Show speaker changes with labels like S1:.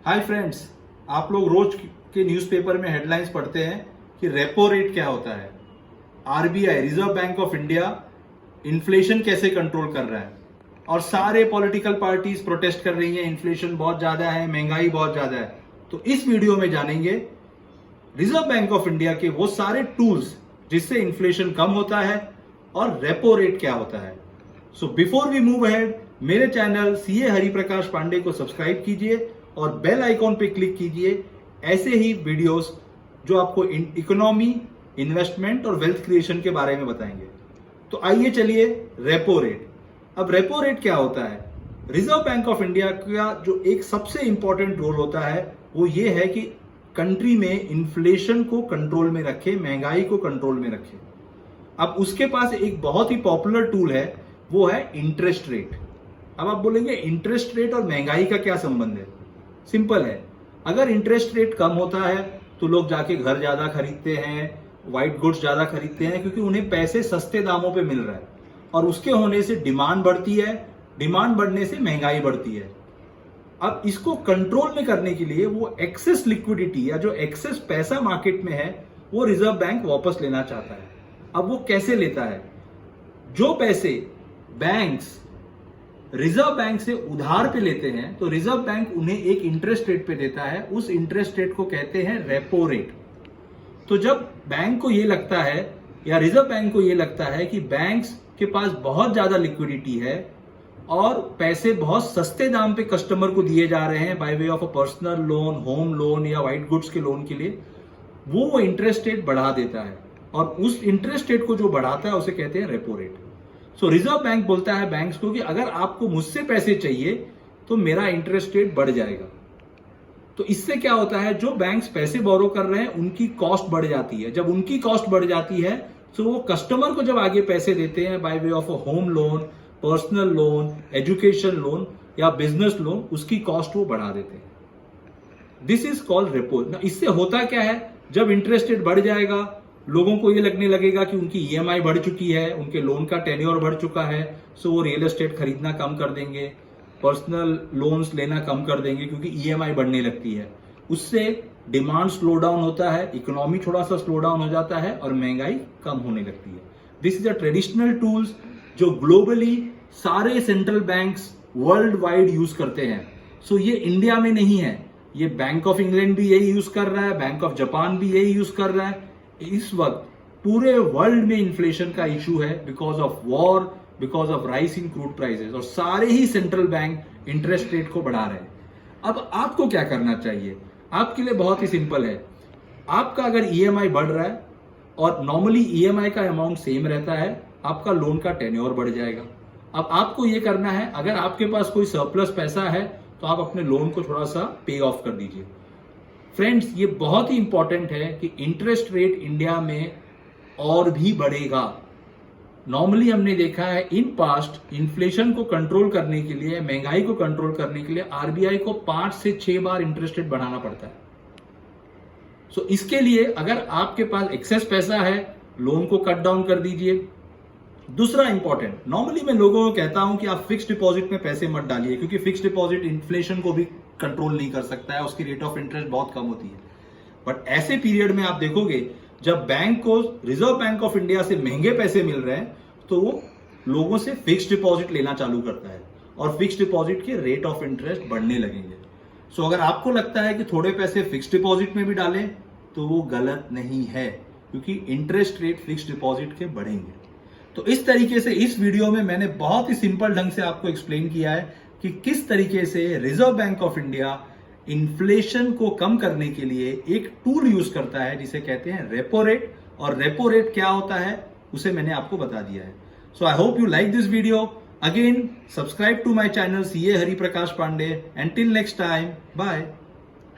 S1: Hi friends, आप लोग रोज के न्यूज़पेपर में हेडलाइंस पढ़ते हैं कि रेपो रेट क्या होता है। RBI, reserve bank of India, inflation कैसे कंट्रोल कर रहा है और सारे पॉलिटिकल पार्टीज प्रोटेस्ट कर रही हैं, इन्फ्लेशन बहुत ज्यादा है, महंगाई बहुत ज्यादा है। तो इस वीडियो में जानेंगे रिजर्व बैंक ऑफ इंडिया के वो सारे टूल्स जिससे इन्फ्लेशन कम होता है और रेपो रेट क्या होता है। So before we move ahead, मेरे चैनल सीए हरिप्रकाश पांडे को सब्सक्राइब कीजिए और बेल आइकॉन पे क्लिक कीजिए ऐसे ही वीडियोस जो आपको इकोनॉमी, इन्वेस्टमेंट और वेल्थ क्रिएशन के बारे में बताएंगे। तो आइए चलिए, रेपो रेट। अब रेपो रेट क्या होता है? रिजर्व बैंक ऑफ इंडिया का जो एक सबसे इंपॉर्टेंट रोल होता है वो ये है कि कंट्री में इन्फ्लेशन को कंट्रोल में रखे, महंगाई को कंट्रोल में रखे। अब उसके पास एक बहुत ही पॉपुलर टूल है, वो है इंटरेस्ट रेट। अब आप बोलेंगे इंटरेस्ट रेट और महंगाई का क्या संबंध है? सिंपल है, अगर इंटरेस्ट रेट कम होता है तो लोग जाके घर ज्यादा खरीदते हैं, व्हाइट गुड्स ज्यादा खरीदते हैं, क्योंकि उन्हें पैसे सस्ते दामों पे मिल रहा है और उसके होने से डिमांड बढ़ती है, डिमांड बढ़ने से महंगाई बढ़ती है। अब इसको कंट्रोल में करने के लिए वो एक्सेस लिक्विडिटी या जो एक्सेस पैसा मार्केट में है वो रिजर्व बैंक वापस लेना चाहता है। अब वो कैसे लेता है? जो पैसे बैंक्स रिजर्व बैंक से उधार पे लेते हैं तो रिजर्व बैंक उन्हें एक इंटरेस्ट रेट पे देता है, उस इंटरेस्ट रेट को कहते हैं रेपो रेट। तो जब बैंक को ये लगता है या रिजर्व बैंक को ये लगता है कि बैंक्स के पास बहुत ज्यादा लिक्विडिटी है और पैसे बहुत सस्ते दाम पे कस्टमर को दिए जा रहे हैं by way of a personal loan, home loan या व्हाइट गुड्स के लोन के लिए, वो इंटरेस्ट रेट बढ़ा देता है और उस इंटरेस्ट रेट को जो बढ़ाता है उसे कहते हैं रेपो रेट। सो रिजर्व बैंक बोलता है बैंक्स को कि अगर आपको मुझसे पैसे चाहिए तो मेरा इंटरेस्ट रेट बढ़ जाएगा। तो इससे क्या होता है, जो बैंक्स पैसे बोरो कर रहे हैं उनकी कॉस्ट बढ़ जाती है। जब उनकी कॉस्ट बढ़ जाती है तो वो कस्टमर को जब आगे पैसे देते हैं by way of a home loan, personal loan, education loan या बिजनेस लोन, उसकी कॉस्ट वो बढ़ा देते हैं। This is called repo. इससे होता क्या है, जब इंटरेस्ट रेट बढ़ जाएगा लोगों को ये लगने लगेगा कि उनकी ईएमआई बढ़ चुकी है, उनके लोन का टेन्योर बढ़ चुका है, सो वो रियल एस्टेट खरीदना कम कर देंगे, पर्सनल लोन्स लेना कम कर देंगे क्योंकि ईएमआई बढ़ने लगती है। उससे डिमांड स्लो डाउन होता है, इकोनॉमी थोड़ा सा स्लो डाउन हो जाता है और महंगाई कम होने लगती है। This is a traditional tools जो ग्लोबली सारे central banks world wide use करते हैं। सो ये इंडिया में नहीं है, ये बैंक ऑफ इंग्लैंड भी यही यूज कर रहा है, बैंक ऑफ जापान भी यही यूज कर रहा है। इस वक्त पूरे वर्ल्ड में इन्फ्लेशन का इशू है because of war, because of rice in crude prices, और सारे ही सेंट्रल बैंक इंटरेस्ट रेट को बढ़ा रहे हैं। अब आपको क्या करना चाहिए? आपके लिए बहुत ही सिंपल है। आपका अगर ईएमआई बढ़ रहा है और नॉर्मली ईएमआई का अमाउंट सेम रहता है, आपका लोन का टेन्योर बढ़ जाएगा। अब आपको यह करना है, अगर आपके पास कोई सरप्लस पैसा है तो आप अपने लोन को थोड़ा सा पे ऑफ कर दीजिए। फ्रेंड्स, ये बहुत ही इंपॉर्टेंट है कि इंटरेस्ट रेट इंडिया में और भी बढ़ेगा। नॉर्मली हमने देखा है इन पास्ट, इन्फ्लेशन को कंट्रोल करने के लिए, महंगाई को कंट्रोल करने के लिए आरबीआई को 5 से 6 बार इंटरेस्ट रेट बढ़ाना पड़ता है। सो इसके लिए अगर आपके पास एक्सेस पैसा है, लोन को कट डाउन कर दीजिए। दूसरा इंपॉर्टेंट, नॉर्मली मैं लोगों को कहता हूं कि आप फिक्स डिपॉजिट में पैसे मत डालिए क्योंकि फिक्स डिपॉजिट इन्फ्लेशन को भी कंट्रोल नहीं कर सकता है, उसकी रेट ऑफ इंटरेस्ट बहुत कम होती है। बट ऐसे पीरियड में आप देखोगे जब बैंक को रिजर्व बैंक ऑफ इंडिया से महंगे पैसे मिल रहे हैं तो वो लोगों से फिक्स डिपॉजिट लेना चालू करता है और फिक्स डिपॉजिट के रेट ऑफ इंटरेस्ट बढ़ने लगेंगे। सो अगर आपको लगता है कि थोड़े पैसे फिक्स डिपॉजिट में भी डालें तो वो गलत नहीं है, क्योंकि इंटरेस्ट रेट फिक्स डिपॉजिट के बढ़ेंगे। तो इस तरीके से इस वीडियो में मैंने बहुत ही सिंपल ढंग से आपको एक्सप्लेन किया है कि किस तरीके से reserve bank of India inflation को कम करने के लिए एक टूल यूज करता है जिसे कहते हैं रेपो रेट। और रेपो रेट क्या होता है उसे मैंने आपको बता दिया है। So I hope you like this video. Again subscribe to my channel CA Hariprakash Pandey. Until next time, bye.